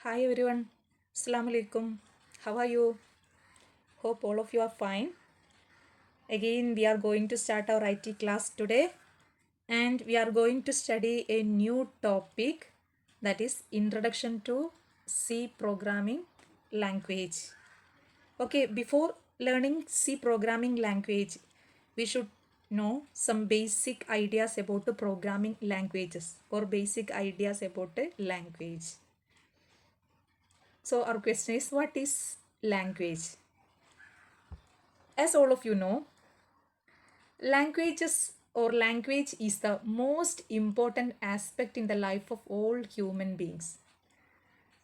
Hi everyone. Assalamu alaikum. How are you? Hope all of you are fine. Again, we are going to start our IT class today and we are going to study a new topic, that is Introduction to C Programming Language. Okay, before learning C programming language, we should know some basic ideas about the programming languages or basic ideas about a language. So our question is, what is language? As all of you know, language is the most important aspect in the life of all human beings.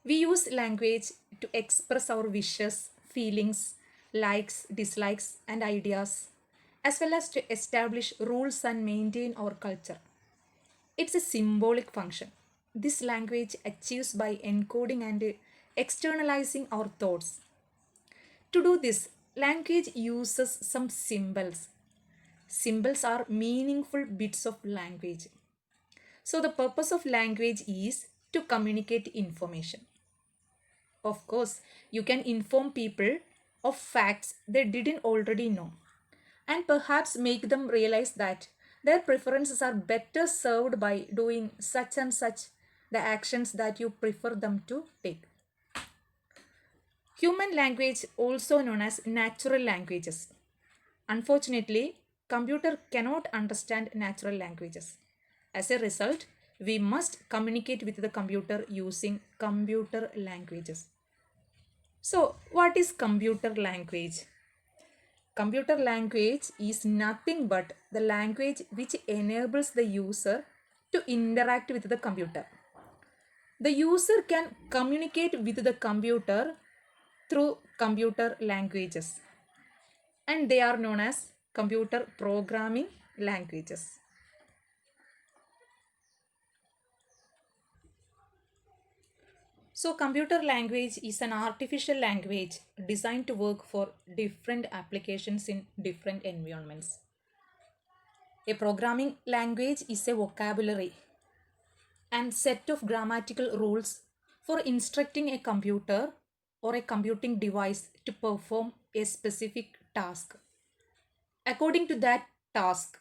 We use language to express our wishes, feelings, likes, dislikes, and ideas, as well as to establish rules and maintain our culture. It's a symbolic function. This language achieves by encoding and externalizing our thoughts. To do this, language uses some symbols. Symbols are meaningful bits of language. So, the purpose of language is to communicate information. Of course, you can inform people of facts they didn't already know and perhaps make them realize that their preferences are better served by doing such and such the actions that you prefer them to take. Human language, also known as natural languages. Unfortunately, computer cannot understand natural languages. As a result, we must communicate with the computer using computer languages. So, what is computer language? Computer language is nothing but the language which enables the user to interact with the computer. The user can communicate with the computer through computer languages, and they are known as computer programming languages. So, computer language is an artificial language designed to work for different applications in different environments. A programming language is a vocabulary and set of grammatical rules for instructing a computer or a computing device to perform a specific task. According to that task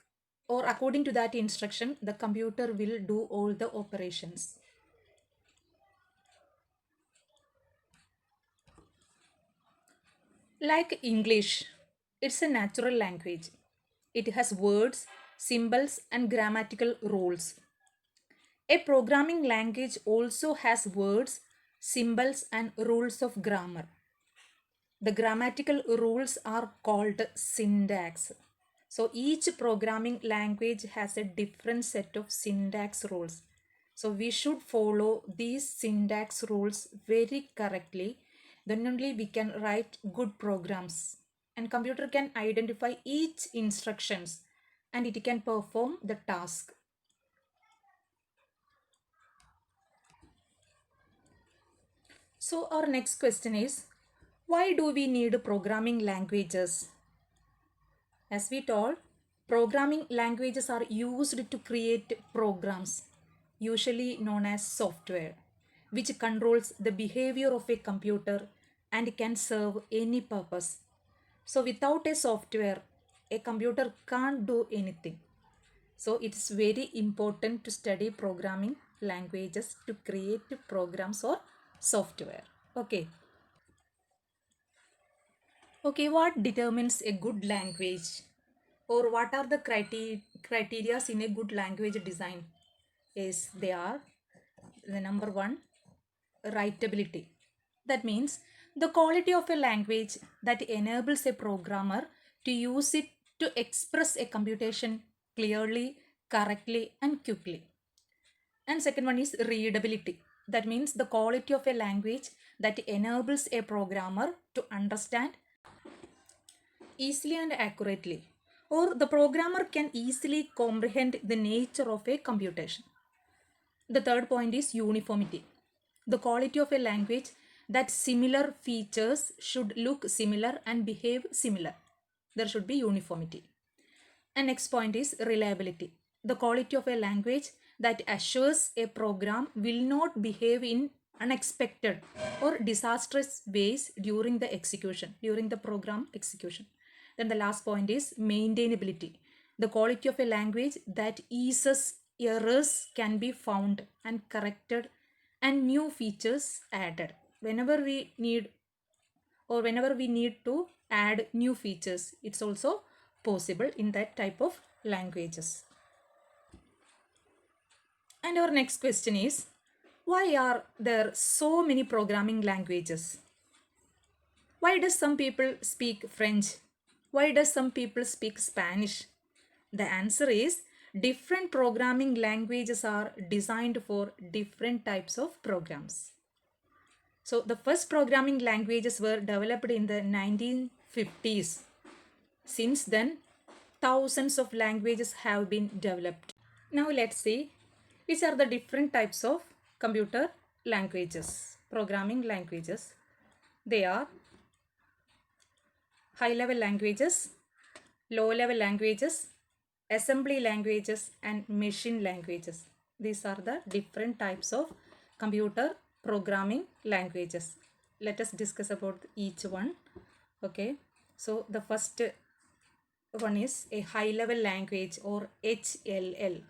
or according to that instruction, the computer will do all the operations. Like English, it's a natural language. It has words, symbols, and grammatical rules. A programming language also has words, symbols, and rules of grammar. The grammatical rules are called syntax. So each programming language has a different set of syntax rules. So we should follow these syntax rules very correctly. Then only we can write good programs. And computer can identify each instructions and it can perform the task. So our next question is, why do we need programming languages? As we told, programming languages are used to create programs, usually known as software, which controls the behavior of a computer and can serve any purpose. So, without a software, a computer can't do anything. So, it's very important to study programming languages to create programs or software. Okay. Okay, what determines a good language? Or what are the criteria in a good language design? Is they are the number one, writability. That means the quality of a language that enables a programmer to use it to express a computation clearly, correctly, and quickly. And second one is readability. That means the quality of a language that enables a programmer to understand easily and accurately, or the programmer can easily comprehend the nature of a computation. The third point is uniformity. The quality of a language that similar features should look similar and behave similar. There should be uniformity. And next point is reliability. The quality of a language that assures a program will not behave in unexpected or disastrous ways during the execution, during the program execution. Then the last point is maintainability. The quality of a language that eases errors can be found and corrected and new features added. Whenever we need to add new features, it's also possible in that type of languages. And our next question is, why are there so many programming languages? Why does some people speak French? Why does some people speak Spanish? The answer is, different programming languages are designed for different types of programs. So the first programming languages were developed in the 1950s. Since then, thousands of languages have been developed. Now let's see which are the different types of computer languages, programming languages. They are high-level languages, low-level languages, assembly languages, and machine languages. These are the different types of computer programming languages. Let us discuss about each one. Okay, so the first one is a high-level language or HLL.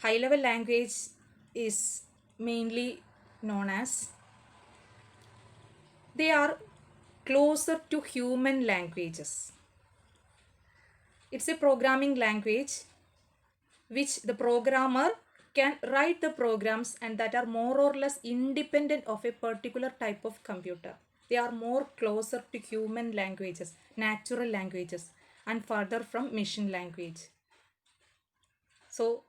High-level language is mainly known as, they are closer to human languages. It's a programming language which the programmer can write the programs and that are more or less independent of a particular type of computer. They are more closer to human languages, natural languages, and further from machine language. So,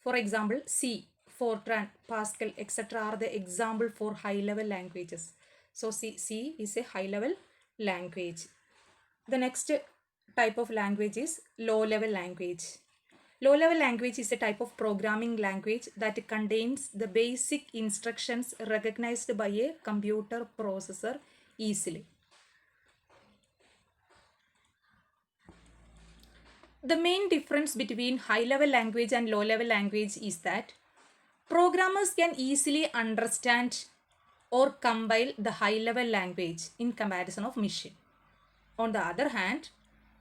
for example, C, Fortran, Pascal, etc. are the example for high-level languages. So, C is a high-level language. The next type of language is low-level language. Low-level language is a type of programming language that contains the basic instructions recognized by a computer processor easily. The main difference between high-level language and low-level language is that programmers can easily understand or compile the high-level language in comparison of machine. On the other hand,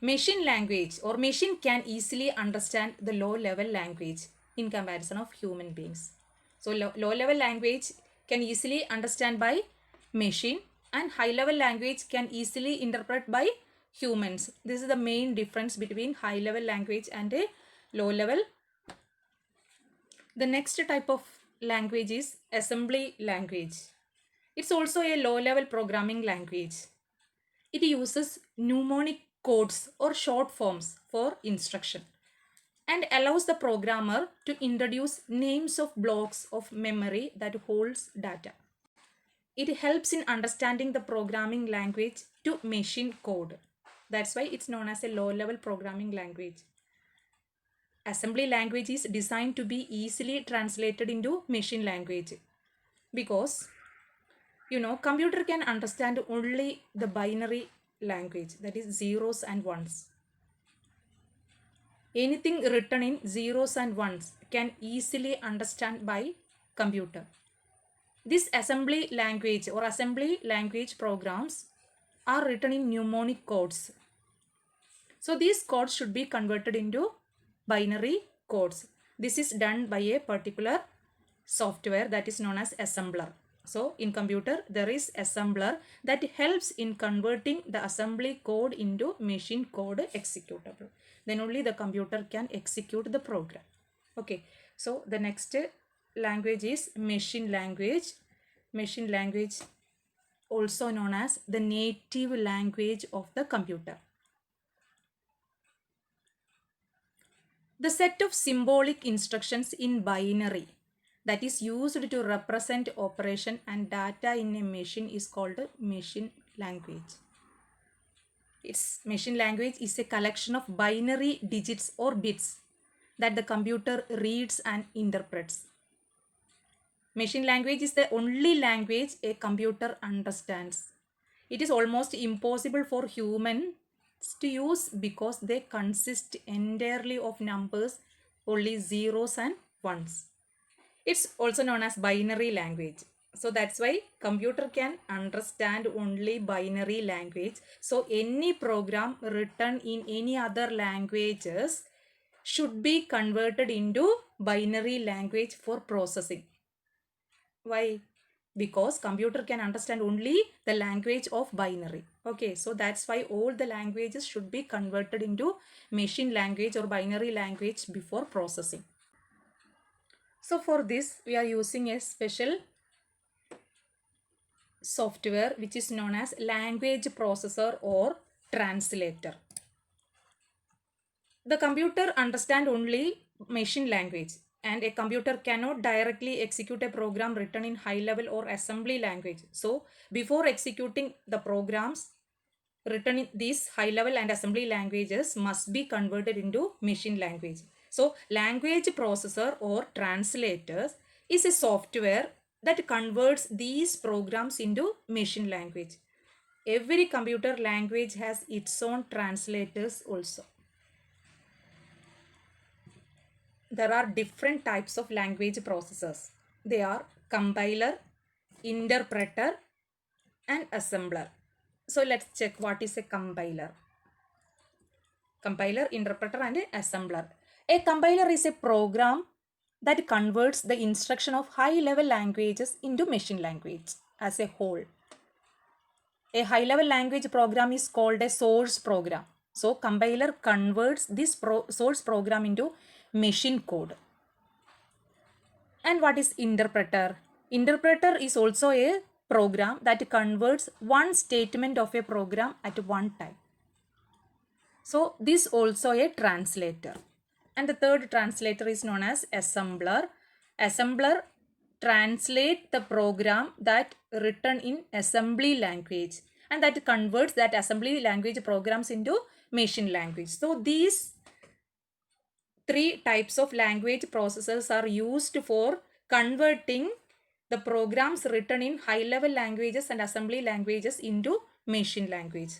machine language or machine can easily understand the low-level language in comparison of human beings. So low-level language can easily understand by machine and high-level language can easily interpret by humans. This is the main difference between high-level language and a low-level. The next type of language is assembly language. It's also a low-level programming language. It uses mnemonic codes or short forms for instruction and allows the programmer to introduce names of blocks of memory that holds data. It helps in understanding the programming language to machine code. That's why it's known as a low-level programming language. Assembly language is designed to be easily translated into machine language because computer can understand only the binary language, that is zeros and ones. Anything written in zeros and ones can easily understand by computer. This assembly language or assembly language programs are written in mnemonic codes. So these codes should be converted into binary codes. This is done by a particular software that is known as assembler. So in computer there is assembler that helps in converting the assembly code into machine code executable. Then only the computer can execute the program. Okay, so the next language is machine language. Machine language, also known as the native language of the computer. The set of symbolic instructions in binary that is used to represent operation and data in a machine is called machine language. Machine language is a collection of binary digits or bits that the computer reads and interprets. Machine language is the only language a computer understands. It is almost impossible for humans to use because they consist entirely of numbers, only zeros and ones. It's also known as binary language. So that's why computer can understand only binary language. So any program written in any other languages should be converted into binary language for processing. Why? Because computer can understand only the language of binary. Okay, so that's why all the languages should be converted into machine language or binary language before processing. So for this, we are using a special software which is known as language processor or translator. The computer understands only machine language, and a computer cannot directly execute a program written in high level or assembly language. So before executing the programs written in these high level and assembly languages must be converted into machine language. So language processor or translators is a software that converts these programs into machine language. Every computer language has its own translators also. There are different types of language processors. They are compiler, interpreter, and assembler. So let's check what is a compiler. Compiler, interpreter, and assembler. A compiler is a program that converts the instruction of high-level languages into machine language as a whole. A high-level language program is called a source program. So compiler converts this source program into machine code. And what is interpreter? Interpreter is also a program that converts one statement of a program at one time. So this also a translator. And the third translator is known as assembler. Assembler translate the program that written in assembly language and that converts that assembly language programs into machine language. So these three types of language processors are used for converting the programs written in high level languages and assembly languages into machine language.